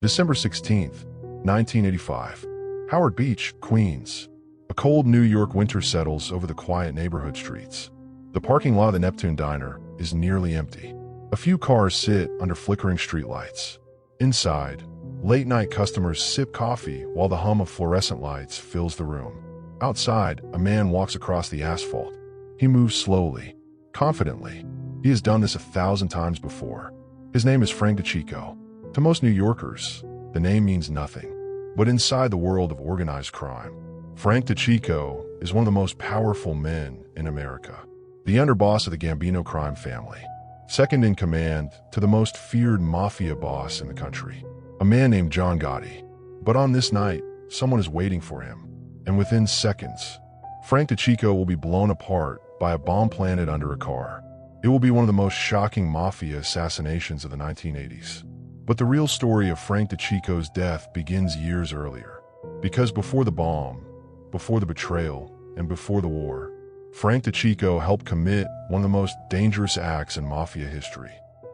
December 16th, 1985. Howard Beach, Queens. A cold New York winter settles over the quiet neighborhood streets. The parking lot of the Neptune Diner is nearly empty. A few cars sit under flickering streetlights. Inside, late-night customers sip coffee while the hum of fluorescent lights fills the room. Outside, a man walks across the asphalt. He moves slowly, confidently. He has done this 1,000 times before. His name is Frank DeChico. To most New Yorkers, the name means nothing. But inside the world of organized crime, Frank DeChico is one of the most powerful men in America. The underboss of the Gambino crime family. Second in command to the most feared mafia boss in the country. A man named John Gotti. But on this night, someone is waiting for him. And within seconds, Frank DeChico will be blown apart by a bomb planted under a car. It will be one of the most shocking mafia assassinations of the 1980s. But the real story of Frank DeChico's death begins years earlier. Because before the bomb, before the betrayal, and before the war, Frank DeChico helped commit one of the most dangerous acts in mafia history.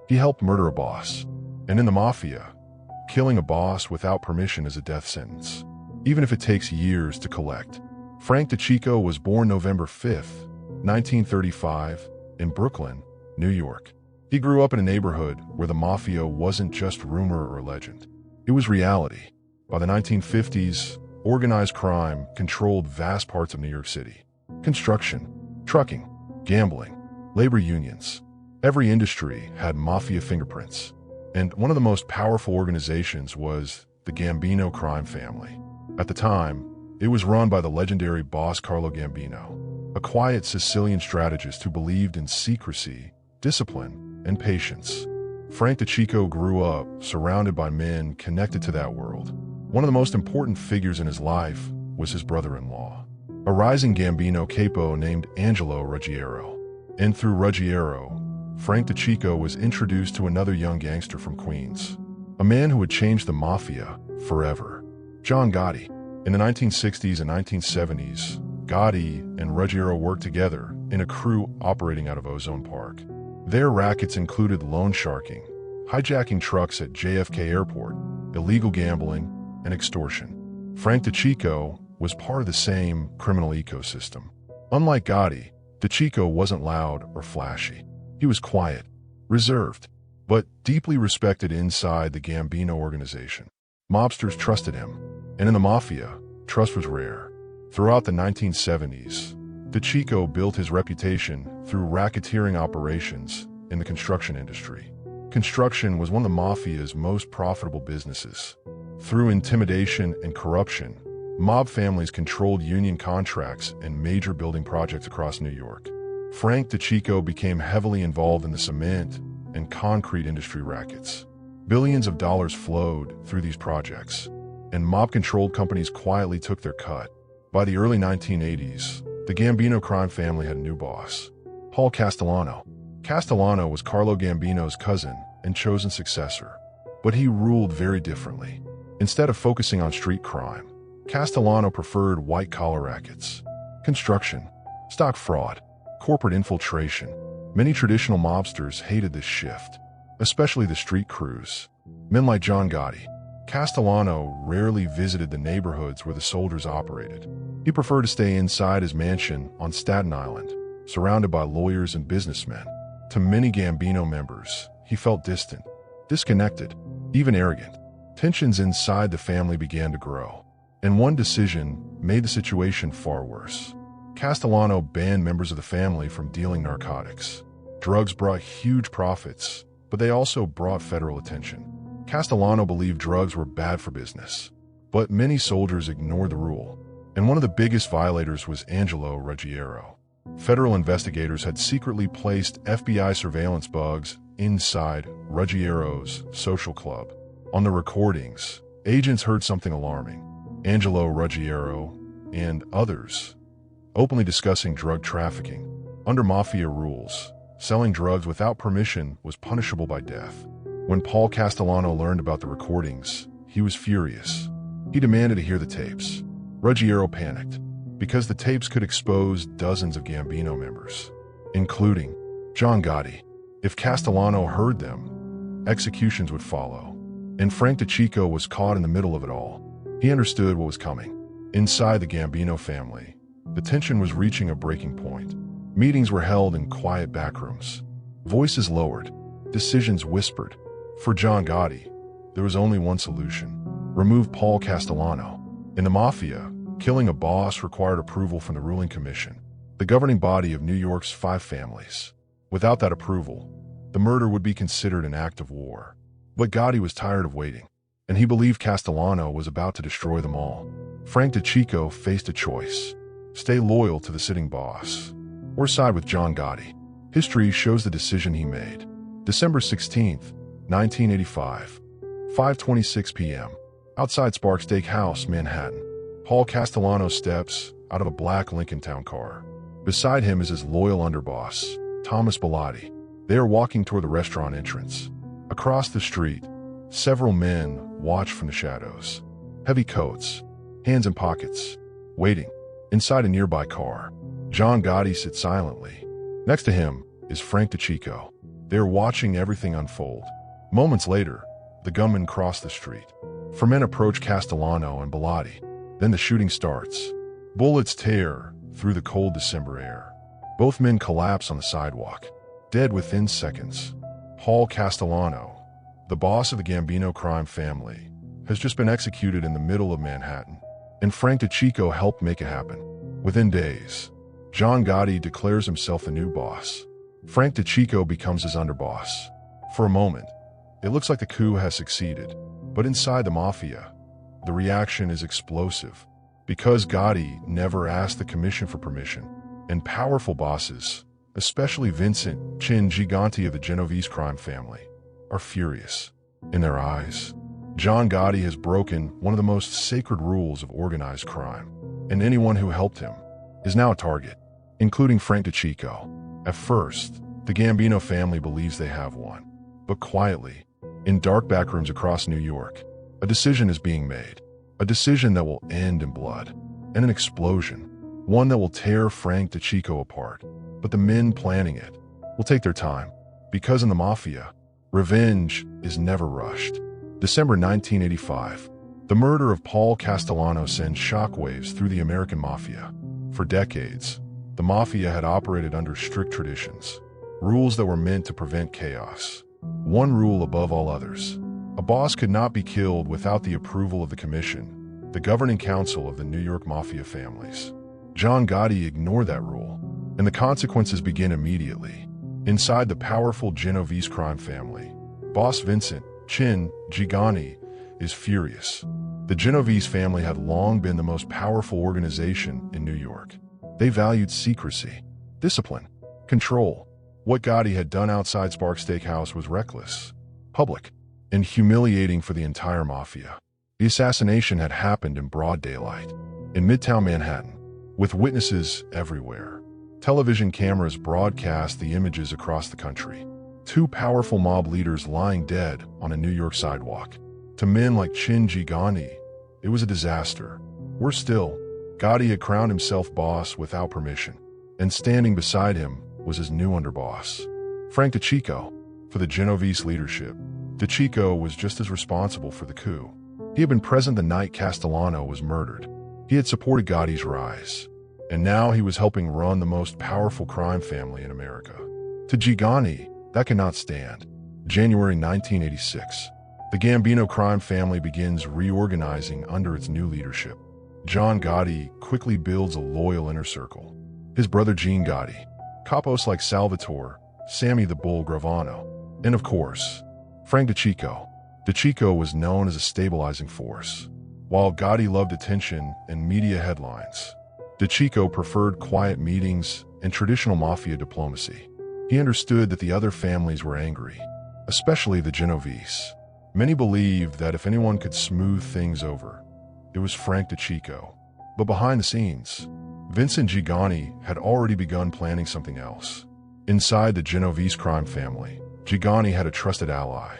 He helped murder a boss. And in the mafia, killing a boss without permission is a death sentence, even if it takes years to collect. Frank DeChico was born November 5th, 1935, in Brooklyn, New York. He grew up in a neighborhood where the mafia wasn't just rumor or legend. It was reality. By the 1950s, organized crime controlled vast parts of New York City. Construction, trucking, gambling, labor unions. Every industry had mafia fingerprints. And one of the most powerful organizations was the Gambino crime family. At the time, it was run by the legendary boss Carlo Gambino, a quiet Sicilian strategist who believed in secrecy, discipline, and patience. Frank DeChico grew up surrounded by men connected to that world. One of the most important figures in his life was his brother-in-law, a rising Gambino capo named Angelo Ruggiero. And through Ruggiero, Frank DeChico was introduced to another young gangster from Queens, a man who would change the mafia forever, John Gotti. In the 1960s and 1970s, Gotti and Ruggiero worked together in a crew operating out of Ozone Park. Their rackets included loan sharking, hijacking trucks at JFK Airport, illegal gambling, and extortion. Frank DeChico was part of the same criminal ecosystem. Unlike Gotti, DeChico wasn't loud or flashy. He was quiet, reserved, but deeply respected inside the Gambino organization. Mobsters trusted him, and in the mafia, trust was rare. Throughout the 1970s, DeChico built his reputation through racketeering operations in the construction industry. Construction was one of the mafia's most profitable businesses. Through intimidation and corruption, mob families controlled union contracts and major building projects across New York. Frank DeChico became heavily involved in the cement and concrete industry rackets. Billions of dollars flowed through these projects, and mob-controlled companies quietly took their cut. By the early 1980s, the Gambino crime family had a new boss, Paul Castellano. Castellano was Carlo Gambino's cousin and chosen successor, but he ruled very differently. Instead of focusing on street crime, Castellano preferred white-collar rackets, construction, stock fraud, corporate infiltration. Many traditional mobsters hated this shift, especially the street crews. Men like John Gotti. Castellano rarely visited the neighborhoods where the soldiers operated. He preferred to stay inside his mansion on Staten Island, surrounded by lawyers and businessmen. To many Gambino members, he felt distant, disconnected, even arrogant. Tensions inside the family began to grow, and one decision made the situation far worse. Castellano banned members of the family from dealing narcotics. Drugs brought huge profits, but they also brought federal attention. Castellano believed drugs were bad for business, but many soldiers ignored the rule, and one of the biggest violators was Angelo Ruggiero. Federal investigators had secretly placed FBI surveillance bugs inside Ruggiero's social club. On the recordings, agents heard something alarming. Angelo Ruggiero and others openly discussing drug trafficking. Under mafia rules, selling drugs without permission was punishable by death. When Paul Castellano learned about the recordings, he was furious. He demanded to hear the tapes. Ruggiero panicked, because the tapes could expose dozens of Gambino members, including John Gotti. If Castellano heard them, executions would follow. And Frank DeCicco was caught in the middle of it all. He understood what was coming. Inside the Gambino family, the tension was reaching a breaking point. Meetings were held in quiet backrooms. Voices lowered, decisions whispered. For John Gotti, there was only one solution: remove Paul Castellano. In the Mafia, killing a boss required approval from the ruling commission, the governing body of New York's 5 families. Without that approval, the murder would be considered an act of war. But Gotti was tired of waiting, and he believed Castellano was about to destroy them all. Frank DeCicco faced a choice: stay loyal to the sitting boss, or side with John Gotti. History shows the decision he made. December 16, 1985, 5:26 p.m. Outside Spark Steakhouse, Manhattan. Paul Castellano steps out of a black Lincoln Town car. Beside him is his loyal underboss, Thomas Bellotti. They are walking toward the restaurant entrance. Across the street, several men watch from the shadows. Heavy coats, hands in pockets, waiting. Inside a nearby car, John Gotti sits silently. Next to him is Frank DeCicco. They are watching everything unfold. Moments later, the gunmen cross the street. 4 men approach Castellano and Bellotti. Then the shooting starts. Bullets tear through the cold December air. Both men collapse on the sidewalk, dead within seconds. Paul Castellano, the boss of the Gambino crime family, has just been executed in the middle of Manhattan, and Frank DeCicco helped make it happen. Within days, John Gotti declares himself the new boss. Frank DeCicco becomes his underboss. For a moment, it looks like the coup has succeeded, but inside the Mafia, the reaction is explosive. Because Gotti never asked the commission for permission, and powerful bosses, especially Vincent Chin Gigante of the Genovese crime family, are furious. In their eyes, John Gotti has broken one of the most sacred rules of organized crime, and anyone who helped him is now a target, including Frank DeCicco. At first, the Gambino family believes they have won. But quietly, in dark backrooms across New York, a decision is being made. A decision that will end in blood and an explosion. One that will tear Frank DeCicco apart. But the men planning it will take their time, because in the Mafia, revenge is never rushed. December 1985. The murder of Paul Castellano sends shockwaves through the American Mafia. For decades, the Mafia had operated under strict traditions, rules that were meant to prevent chaos. One rule above all others: a boss could not be killed without the approval of the commission, the governing council of the New York Mafia families. John Gotti ignored that rule, and the consequences begin immediately. Inside the powerful Genovese crime family, boss Vincent Chin Gigante is furious. The Genovese family had long been the most powerful organization in New York. They valued secrecy, discipline, control. What Gotti had done outside Spark Steakhouse was reckless, public, and humiliating for the entire Mafia. The assassination had happened in broad daylight, in Midtown Manhattan, with witnesses everywhere. Television cameras broadcast the images across the country. 2 powerful mob leaders lying dead on a New York sidewalk. To men like Chin Gigante, it was a disaster. Worse still, Gotti had crowned himself boss without permission, and standing beside him was his new underboss, Frank DeCicco. For the Genovese leadership, DeCicco was just as responsible for the coup. He had been present the night Castellano was murdered. He had supported Gotti's rise, and now he was helping run the most powerful crime family in America. To Gigante, that cannot stand. January 1986. The Gambino crime family begins reorganizing under its new leadership. John Gotti quickly builds a loyal inner circle. His brother Gene Gotti, capos like Salvatore, Sammy the Bull Gravano, and of course, Frank DeCicco. DeCicco was known as a stabilizing force. While Gotti loved attention and media headlines, DeCicco preferred quiet meetings and traditional Mafia diplomacy. He understood that the other families were angry, especially the Genovese. Many believed that if anyone could smooth things over, it was Frank DeCicco. But behind the scenes, Vincent Gigante had already begun planning something else. Inside the Genovese crime family, Gigante had a trusted ally,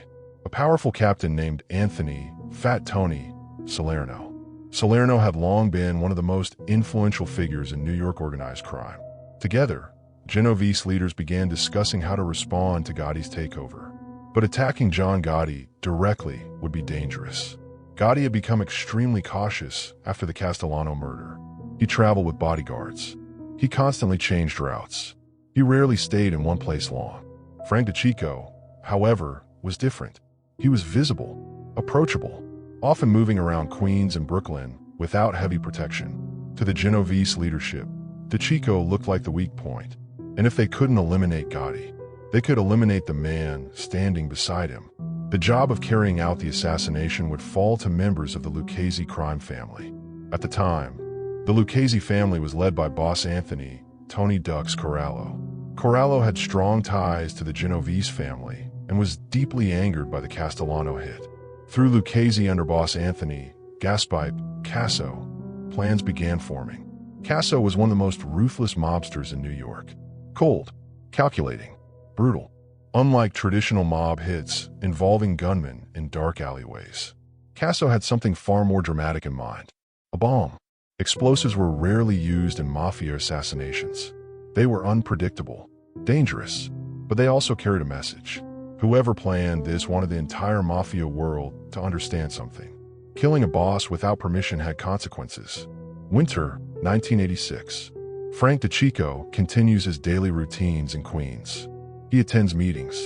a powerful captain named Anthony "Fat Tony" Salerno. Salerno had long been one of the most influential figures in New York organized crime. Together, Genovese leaders began discussing how to respond to Gotti's takeover. But attacking John Gotti directly would be dangerous. Gotti had become extremely cautious after the Castellano murder. He traveled with bodyguards. He constantly changed routes. He rarely stayed in one place long. Frank DeCicco, however, was different. He was visible, approachable, often moving around Queens and Brooklyn without heavy protection. To the Genovese leadership, DeCicco looked like the weak point. And if they couldn't eliminate Gotti, they could eliminate the man standing beside him. The job of carrying out the assassination would fall to members of the Lucchese crime family. At the time, the Lucchese family was led by boss Anthony "Tony Ducks" Corallo. Corallo had strong ties to the Genovese family and was deeply angered by the Castellano hit. Through Lucchese underboss Anthony "Gaspipe" Casso, plans began forming. Casso was one of the most ruthless mobsters in New York. Cold, calculating, brutal. Unlike traditional mob hits involving gunmen in dark alleyways, Casso had something far more dramatic in mind: a bomb. Explosives were rarely used in Mafia assassinations. They were unpredictable, dangerous, but they also carried a message. Whoever planned this wanted the entire Mafia world to understand something. Killing a boss without permission had consequences. Winter, 1986. Frank DeCicco continues his daily routines in Queens. He attends meetings,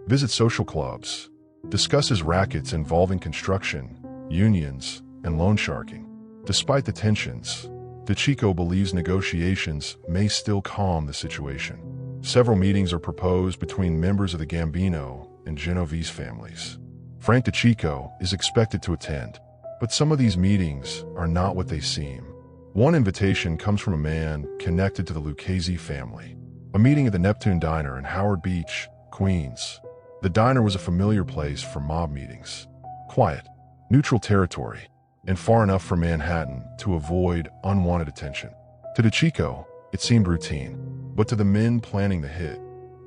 visits social clubs, discusses rackets involving construction, unions, and loan sharking. Despite the tensions, DeCicco believes negotiations may still calm the situation. Several meetings are proposed between members of the Gambino and Genovese families. Frank DeCicco is expected to attend, but some of these meetings are not what they seem. One invitation comes from a man connected to the Lucchese family. A meeting at the Neptune Diner in Howard Beach, Queens. The diner was a familiar place for mob meetings. Quiet, neutral territory, and far enough from Manhattan to avoid unwanted attention. To DeCicco, it seemed routine, but to the men planning the hit,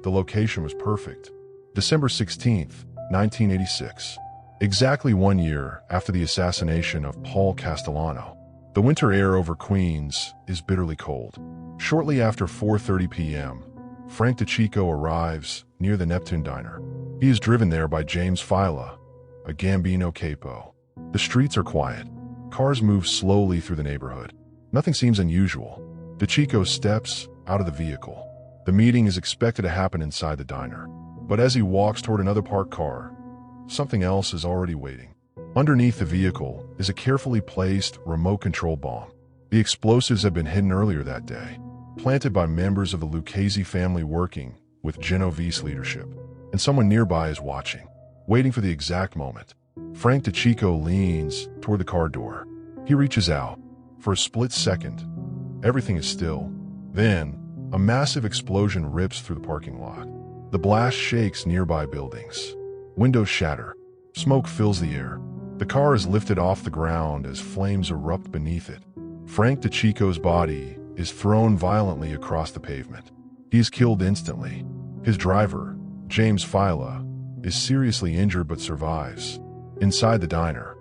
the location was perfect. December 16th, 1986. Exactly 1 year after the assassination of Paul Castellano. The winter air over Queens is bitterly cold. Shortly after 4:30 p.m., Frank DeCicco arrives near the Neptune Diner. He is driven there by James Fila, a Gambino capo. The streets are quiet. Cars move slowly through the neighborhood. Nothing seems unusual. DeCicco steps out of the vehicle. The meeting is expected to happen inside the diner. But as he walks toward another parked car, something else is already waiting. Underneath the vehicle is a carefully placed remote control bomb. The explosives had been hidden earlier that day, planted by members of the Lucchese family working with Genovese leadership. And someone nearby is watching, waiting for the exact moment. Frank DeCicco leans toward the car door. He reaches out. For a split second, everything is still. Then, a massive explosion rips through the parking lot. The blast shakes nearby buildings. Windows shatter. Smoke fills the air. The car is lifted off the ground as flames erupt beneath it. Frank DeCicco's body is thrown violently across the pavement. He is killed instantly. His driver, James Fila, is seriously injured but survives. Inside the diner,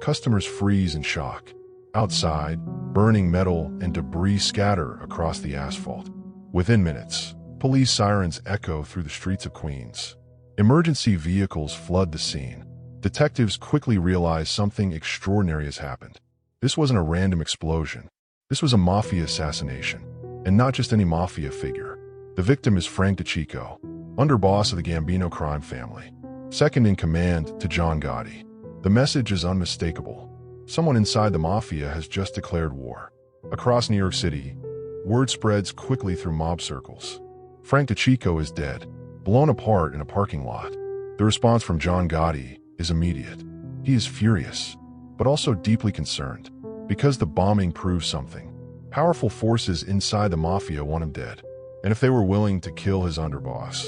customers freeze in shock. Outside, burning metal and debris scatter across the asphalt. Within minutes, police sirens echo through the streets of Queens. Emergency vehicles flood the scene. Detectives quickly realize something extraordinary has happened. This wasn't a random explosion. This was a Mafia assassination. And not just any Mafia figure. The victim is Frank DeCicco, underboss of the Gambino crime family, second in command to John Gotti. The message is unmistakable. Someone inside the Mafia has just declared war. Across New York City, word spreads quickly through mob circles. Frank DeCicco is dead, blown apart in a parking lot. The response from John Gotti is immediate. He is furious, but also deeply concerned, because the bombing proves something. Powerful forces inside the Mafia want him dead, and if they were willing to kill his underboss,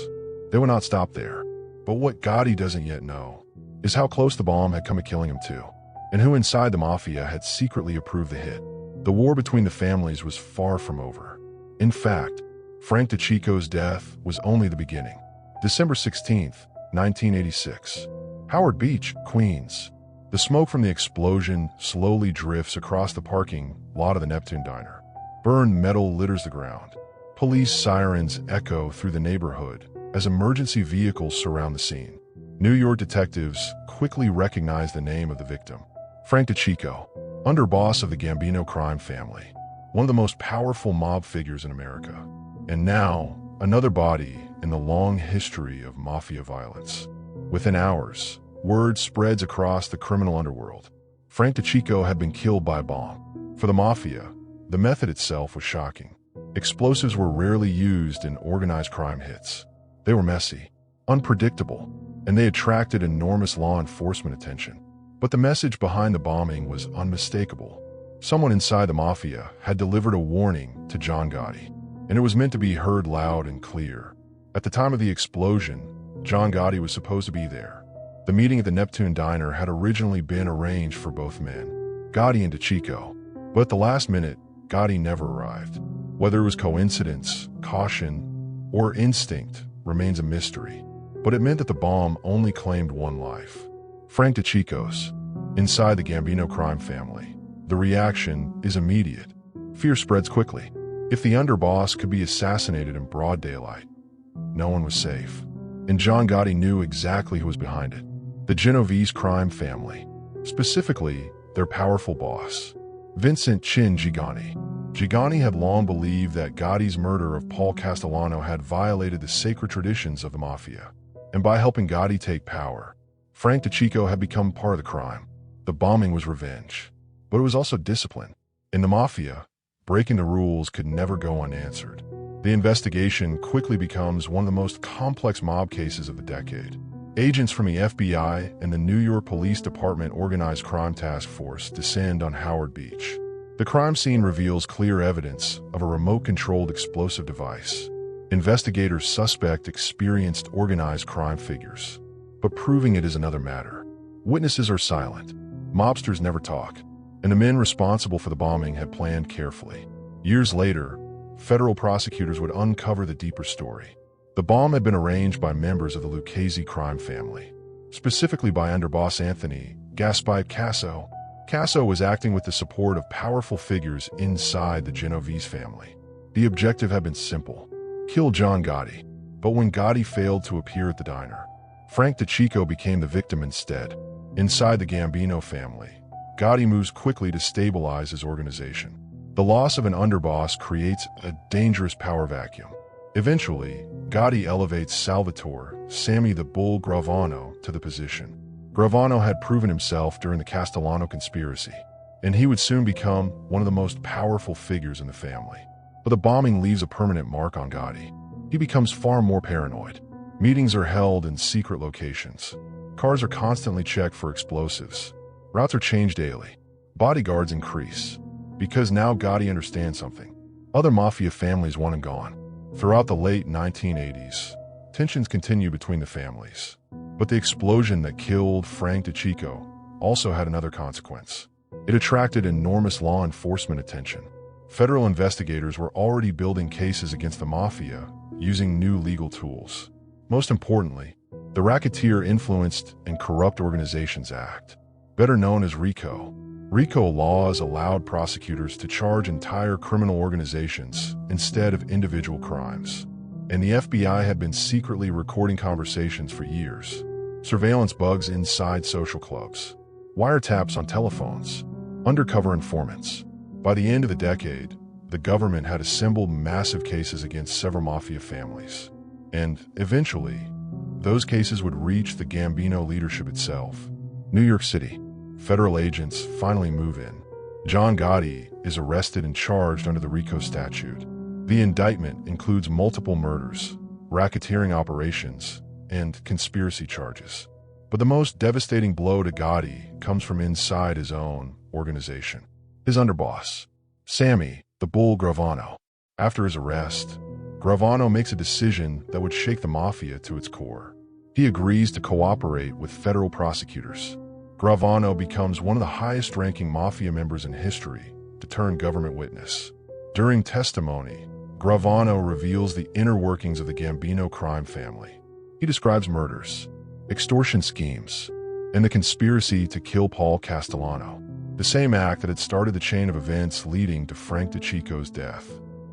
they would not stop there. But what Gotti doesn't yet know is how close the bomb had come to killing him too, and who inside the Mafia had secretly approved the hit. The war between the families was far from over. In fact, Frank DeCicco's death was only the beginning. December 16th, 1986. Howard Beach, Queens. The smoke from the explosion slowly drifts across the parking lot of the Neptune Diner. Burned metal litters the ground. Police sirens echo through the neighborhood as emergency vehicles surround the scene. New York detectives quickly recognized the name of the victim. Frank DeCicco, underboss of the Gambino crime family, one of the most powerful mob figures in America. And now, another body in the long history of mafia violence. Within hours, word spreads across the criminal underworld. Frank DeCicco had been killed by a bomb. For the mafia, the method itself was shocking. Explosives were rarely used in organized crime hits. They were messy, unpredictable, and they attracted enormous law enforcement attention. But the message behind the bombing was unmistakable. Someone inside the mafia had delivered a warning to John Gotti, and it was meant to be heard loud and clear. At the time of the explosion, John Gotti was supposed to be there. The meeting at the Neptune Diner had originally been arranged for both men, Gotti and DeCicco, but at the last minute, Gotti never arrived. Whether it was coincidence, caution, or instinct remains a mystery, but it meant that the bomb only claimed one life. Frank DeCicco's. Inside the Gambino crime family, the reaction is immediate. Fear spreads quickly. If the underboss could be assassinated in broad daylight, no one was safe. And John Gotti knew exactly who was behind it. The Genovese crime family, specifically their powerful boss, Vincent Chin Gigani. Gigani had long believed that Gotti's murder of Paul Castellano had violated the sacred traditions of the mafia. And by helping Gotti take power, Frank DeCicco had become part of the crime. The bombing was revenge, but it was also discipline. In the mafia, breaking the rules could never go unanswered. The investigation quickly becomes one of the most complex mob cases of the decade. Agents from the FBI and the New York Police Department Organized Crime Task Force descend on Howard Beach. The crime scene reveals clear evidence of a remote-controlled explosive device. Investigators suspect experienced organized crime figures, but proving it is another matter. Witnesses are silent. Mobsters never talk, and the men responsible for the bombing had planned carefully. Years later, federal prosecutors would uncover the deeper story. The bomb had been arranged by members of the Lucchese crime family, specifically by underboss Anthony Gaspard Casso. Casso was acting with the support of powerful figures inside the Genovese family. The objective had been simple: kill John Gotti. But when Gotti failed to appear at the diner, Frank DeCicco became the victim instead. Inside the Gambino family, Gotti moves quickly to stabilize his organization. The loss of an underboss creates a dangerous power vacuum. Eventually, Gotti elevates Salvatore "Sammy the Bull" Gravano to the position. Gravano had proven himself during the Castellano conspiracy, and he would soon become one of the most powerful figures in the family. But the bombing leaves a permanent mark on Gotti. He becomes far more paranoid. Meetings are held in secret locations. Cars are constantly checked for explosives. Routes are changed daily. Bodyguards increase. Because now Gotti understands something. Other mafia families want him gone. Throughout the late 1980s, tensions continue between the families. But the explosion that killed Frank DeCicco also had another consequence. It attracted enormous law enforcement attention. Federal investigators were already building cases against the mafia using new legal tools. Most importantly, the Racketeer Influenced and Corrupt Organizations Act, better known as RICO. RICO laws allowed prosecutors to charge entire criminal organizations instead of individual crimes. And the FBI had been secretly recording conversations for years. Surveillance bugs inside social clubs, wiretaps on telephones, undercover informants. By the end of the decade, the government had assembled massive cases against several mafia families. And eventually, those cases would reach the Gambino leadership itself. New York City. Federal agents finally move in. John Gotti is arrested and charged under the RICO statute. The indictment includes multiple murders, racketeering operations, and conspiracy charges. But the most devastating blow to Gotti comes from inside his own organization. His underboss, Sammy the Bull Gravano. After his arrest, Gravano makes a decision that would shake the mafia to its core. He agrees to cooperate with federal prosecutors. Gravano becomes one of the highest-ranking mafia members in history to turn government witness. During testimony, Gravano reveals the inner workings of the Gambino crime family. He describes murders, extortion schemes, and the conspiracy to kill Paul Castellano, the same act that had started the chain of events leading to Frank DeCicco's death.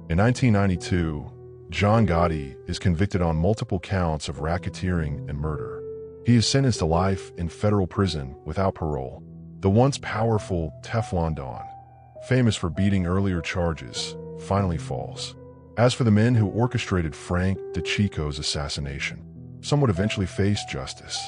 In 1992, John Gotti is convicted on multiple counts of racketeering and murder. He is sentenced to life in federal prison without parole. The once powerful Teflon Don, famous for beating earlier charges, finally falls. As for the men who orchestrated Frank DeCicco's assassination, some would eventually face justice.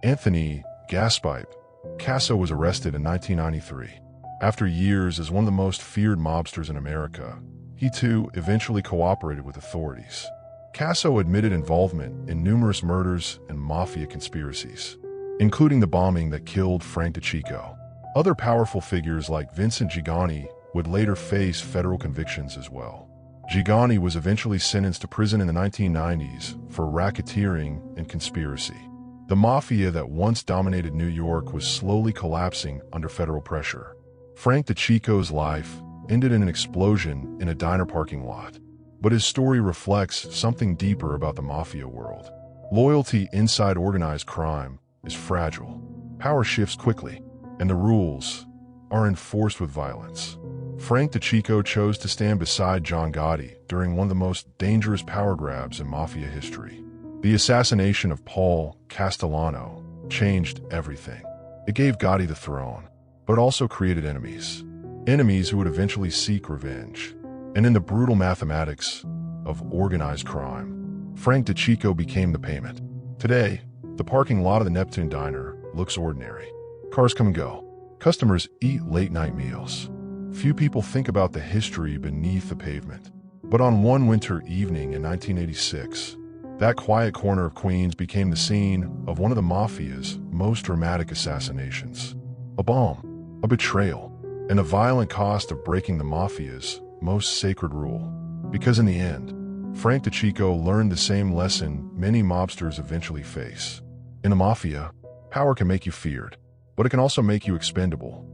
Anthony "Gaspipe" Casso was arrested in 1993. After years as one of the most feared mobsters in America, he too eventually cooperated with authorities. Casso admitted involvement in numerous murders and mafia conspiracies, including the bombing that killed Frank DeCicco. Other powerful figures like Vincent Gigani would later face federal convictions as well. Gigani was eventually sentenced to prison in the 1990s for racketeering and conspiracy. The mafia that once dominated New York was slowly collapsing under federal pressure. Frank DeCicco's life ended in an explosion in a diner parking lot. But his story reflects something deeper about the mafia world. Loyalty inside organized crime is fragile. Power shifts quickly, and the rules are enforced with violence. Frank DeCicco chose to stand beside John Gotti during one of the most dangerous power grabs in mafia history. The assassination of Paul Castellano changed everything. It gave Gotti the throne, but it also created enemies. Enemies who would eventually seek revenge. And in the brutal mathematics of organized crime, Frank DeCicco became the payment. Today, the parking lot of the Neptune Diner looks ordinary. Cars come and go. Customers eat late-night meals. Few people think about the history beneath the pavement. But on one winter evening in 1986, that quiet corner of Queens became the scene of one of the mafia's most dramatic assassinations. A bomb, a betrayal, and the violent cost of breaking the mafia's most sacred rule. Because in the end, Frank DeCicco learned the same lesson many mobsters eventually face. In the mafia, power can make you feared, but it can also make you expendable.